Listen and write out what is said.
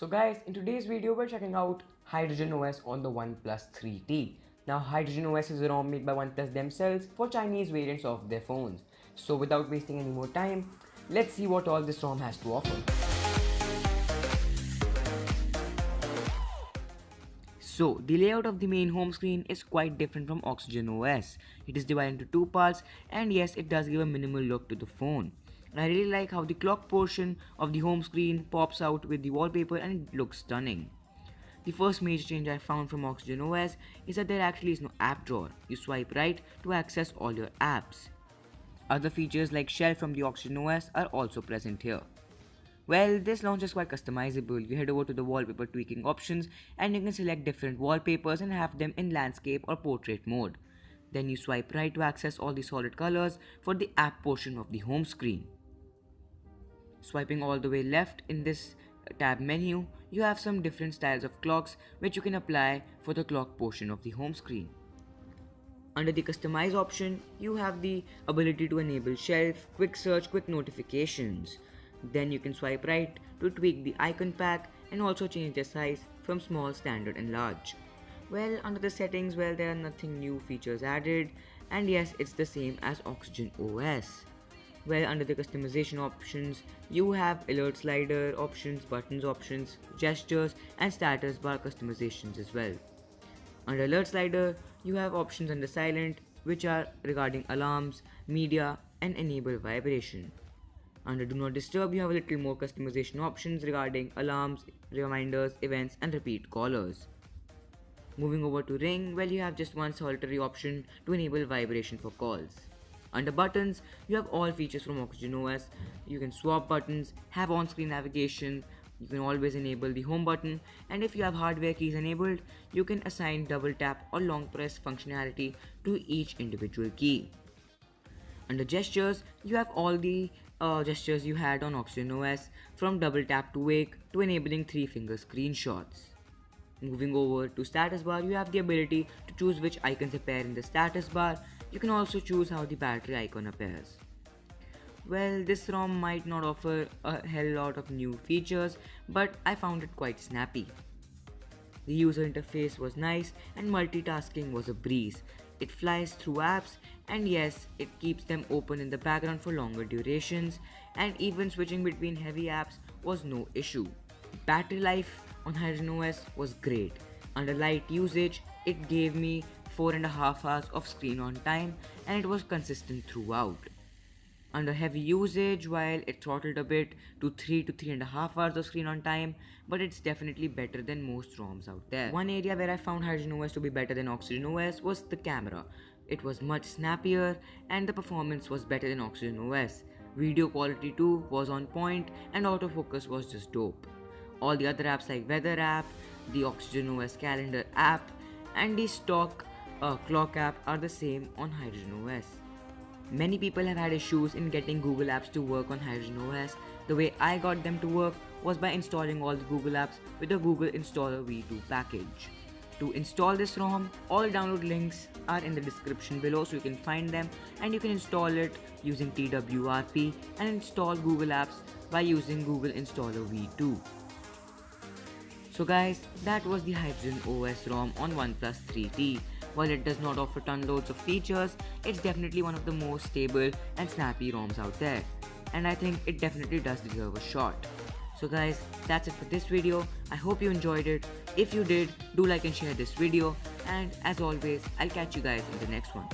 So guys, in today's video we're checking out HydrogenOS on the OnePlus 3T. Now HydrogenOS is a ROM made by OnePlus themselves for Chinese variants of their phones. So without wasting any more time, let's see what all this ROM has to offer. So the layout of the main home screen is quite different from OxygenOS. It is divided into two parts, and yes, it does give a minimal look to the phone. I really like how the clock portion of the home screen pops out with the wallpaper and it looks stunning. The first major change I found from OxygenOS is that there actually is no app drawer. You swipe right to access all your apps. Other features like Shell from the OxygenOS are also present here. Well, this launcher is quite customizable. You head over to the wallpaper tweaking options and you can select different wallpapers and have them in landscape or portrait mode. Then you swipe right to access all the solid colors for the app portion of the home screen. Swiping all the way left in this tab menu, you have some different styles of clocks which you can apply for the clock portion of the home screen. Under the customize option, you have the ability to enable shelf, quick search, quick notifications. Then you can swipe right to tweak the icon pack and also change their size from small, standard and large. Well, under the settings, there are nothing new features added, and yes, it's the same as OxygenOS. Well, under the customization options, you have alert slider options, buttons options, gestures and status bar customizations as well. Under alert slider, you have options under silent which are regarding alarms, media and enable vibration. Under do not disturb, you have a little more customization options regarding alarms, reminders, events and repeat callers. Moving over to ring, you have just one solitary option to enable vibration for calls. Under buttons, you have all features from OxygenOS. You can swap buttons, have on-screen navigation, you can always enable the home button, and if you have hardware keys enabled, you can assign double tap or long press functionality to each individual key. Under gestures, you have all the gestures you had on OxygenOS, from double tap to wake to enabling 3-finger screenshots. Moving over to status bar, you have the ability to choose which icons appear in the status bar. You can also choose how the battery icon appears. Well, this ROM might not offer a hell lot of new features, but I found it quite snappy. The user interface was nice and multitasking was a breeze. It flies through apps, and yes, it keeps them open in the background for longer durations, and even switching between heavy apps was no issue. Battery life on HydrogenOS was great. Under light usage, it gave me 4.5 hours of screen on time and it was consistent throughout. Under heavy usage, while it throttled a bit to 3 to 3.5 hours of screen on time, but it's definitely better than most ROMs out there. One area where I found HydrogenOS to be better than OxygenOS was the camera. It was much snappier and the performance was better than OxygenOS. Video quality too was on point and autofocus was just dope. All the other apps like Weather app, the OxygenOS calendar app and the stock clock app are the same on HydrogenOS. Many people have had issues in getting Google apps to work on HydrogenOS. The way I got them to work was by installing all the Google apps with the Google Installer V2 package. To install this ROM, all download links are in the description below so you can find them and you can install it using TWRP and install Google apps by using Google Installer V2. So guys, that was the HydrogenOS ROM on OnePlus 3T. While it does not offer loads of features, it's definitely one of the most stable and snappy ROMs out there. And I think it definitely does deserve a shot. So guys, that's it for this video. I hope you enjoyed it. If you did, do like and share this video. And as always, I'll catch you guys in the next one.